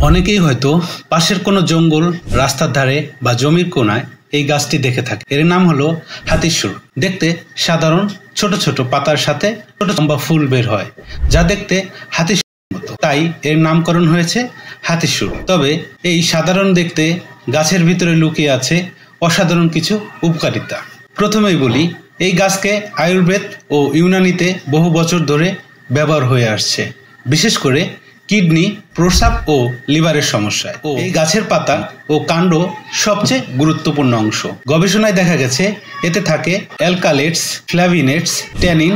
অনেকেই হয়তো পাশের কোনো জঙ্গল, রাস্তার ধারে বা জমির কোনায় এই গাছটি দেখে থাকে। এর নাম হলো হাতির সুর। দেখতে সাধারণ ছোট ছোট পাতার সাথে ছোট লম্বা ফুল বের হয়, যা দেখতে হাতির সুরের মতো। তাই এর নামকরণ হয়েছে হাতির সুর। তবে এই সাধারণ দেখতে গাছের ভিতরে লুকিয়ে আছে অসাধারণ কিছু উপকারিতা। প্রথমেই বলি, এই গাছকে আয়ুর্বেদ ও ইউনানিতে বহু বছর ধরে ব্যবহার হয়ে আসছে, বিশেষ করে কিডনি, প্রস্রাব ও লিভারের সমস্যায়। এই গাছের পাতা ও কাণ্ড সবচেয়ে গুরুত্বপূর্ণ অংশ। গবেষণায় দেখা গেছে এতে থাকে অ্যালকালেটস, ফ্ল্যাভিনেটস, ট্যানিন,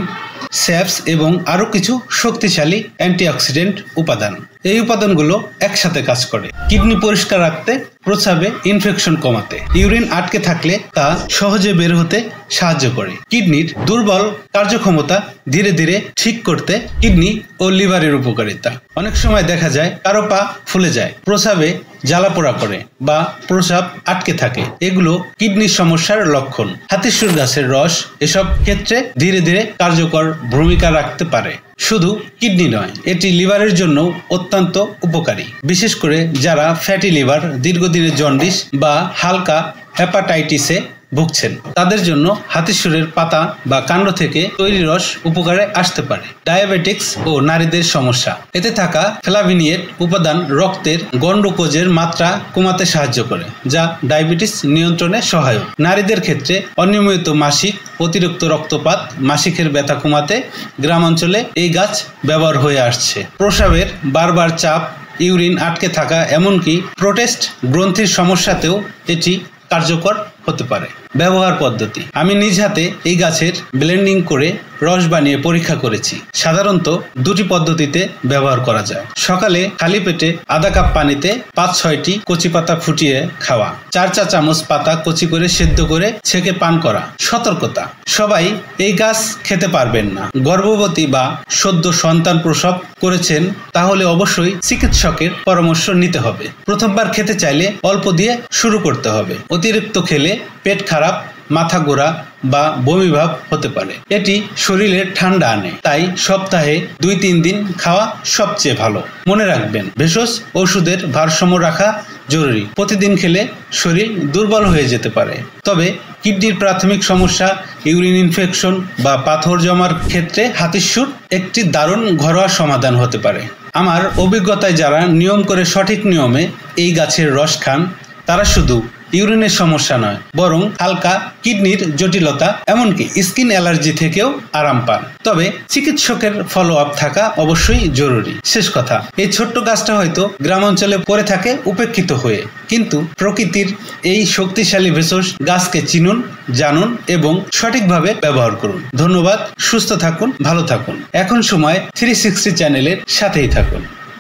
স্যাপস এবং আরও কিছু শক্তিশালী অ্যান্টিঅক্সিডেন্ট উপাদান। এই উপাদানগুলো একসাথে কাজ করে কিডনি পরিষ্কার রাখতে, প্রস্রাবে ইনফেকশন কমাতে, ইউরিন আটকে থাকলে তা সহজে বের হতে সাহায্য করে, কিডনির দুর্বল কার্যক্ষমতা ধীরে ধীরে ঠিক করতে, কিডনি ও লিভারের উপকারিতা। অনেক সময় দেখা যায় কারো পা ফুলে যায়, প্রস্রাবে জ্বালাপোড়া করে বা প্রস্রাব আটকে থাকে, এগুলো কিডনির সমস্যার লক্ষণ। হাতির সুর গাছের রস এসব ক্ষেত্রে ধীরে ধীরে কার্যকর ভূমিকা রাখতে পারে। শুধু কিডনি নয়, এটি লিভারের জন্য অত্যন্ত উপকারী, বিশেষ করে যারা ফ্যাটি লিভার, দীর্ঘদিনের জন্ডিস বা হালকা হেপাটাইটিসে ভুগছেন, তাদের জন্য হাতির সুরের পাতা বা কাণ্ড থেকে তৈরি রস উপকারে আসতে পারে। ডায়াবেটিক্স ও নারীদের সমস্যা, এতে থাকা ফ্লাভিনেট উপাদান রক্তের গন্ডকোজের মাত্রা কমাতে সাহায্য করে, যা ডায়াবেটিস নিয়ন্ত্রণে সহায়ক। নারীদের ক্ষেত্রে অনিয়মিত মাসিক, অতিরিক্ত রক্তপাত, মাসিকের ব্যথা কমাতে গ্রামাঞ্চলে এই গাছ ব্যবহার হয়ে আসছে। প্রস্রাবের বারবার চাপ, ইউরিন আটকে থাকা, এমনকি প্রোস্টেট গ্রন্থির সমস্যাতেও এটি কার্যকর হতে পারে। ব্যবহার পদ্ধতি, আমি নিজ হাতে এই গাছের ব্লেন্ডিং করে রস বানিয়ে পরীক্ষা করেছি। সাধারণত দুটি পদ্ধতিতে ব্যবহার করা যায়। সকালে খালি পেটে আধা কাপ পানিতে 5-6টি কচি পাতা ফুটিয়ে খাওয়া, 4 চা চামচ পাতা কচি করে সেদ্ধ করে ছেঁকে পান করা। সতর্কতা, সবাই এই গাছ খেতে পারবেন না। গর্ভবতী বা সদ্য সন্তান প্রসব করেছেন তাহলে অবশ্যই চিকিৎসকের পরামর্শ নিতে হবে। প্রথমবার খেতে চাইলে অল্প দিয়ে শুরু করতে হবে। অতিরিক্ত খেলে পেট খারাপ, মাথা ঘোরা বা বমিভাব হতে পারে। এটি শরীরে ঠান্ডা আনে, তাই সপ্তাহে 2-3 দিন খাওয়া সবচেয়ে ভালো। মনে রাখবেন, ভেষজ ওষুধের ভারসাম্য রাখা জরুরি। প্রতিদিন খেলে শরীর দুর্বল হয়ে যেতে পারে। তবে কিডনির প্রাথমিক সমস্যা, ইউরিন ইনফেকশন বা পাথর জমার ক্ষেত্রে হাতির সুর একটি দারুণ ঘরোয়া সমাধান হতে পারে। আমার অভিজ্ঞতায় যারা নিয়ম করে সঠিক নিয়মে এই গাছের রস খান, তারা শুধু ইউরিনের সমস্যা নয়, বরং হালকা কিডনির জটিলতা, এমনকি স্কিন অ্যালার্জি থেকেও আরাম পান। তবে চিকিৎসকের ফলো আপ থাকা অবশ্যই জরুরি। শেষ কথা, এই ছোট্ট গাছটা হয়তো গ্রামাঞ্চলে পড়ে থাকে উপেক্ষিত হয়ে, কিন্তু প্রকৃতির এই শক্তিশালী ভেষজ গাছকে চিনুন, জানুন এবং সঠিকভাবে ব্যবহার করুন। ধন্যবাদ। সুস্থ থাকুন, ভালো থাকুন। এখন সময় 360 চ্যানেলের সাথেই থাকুন।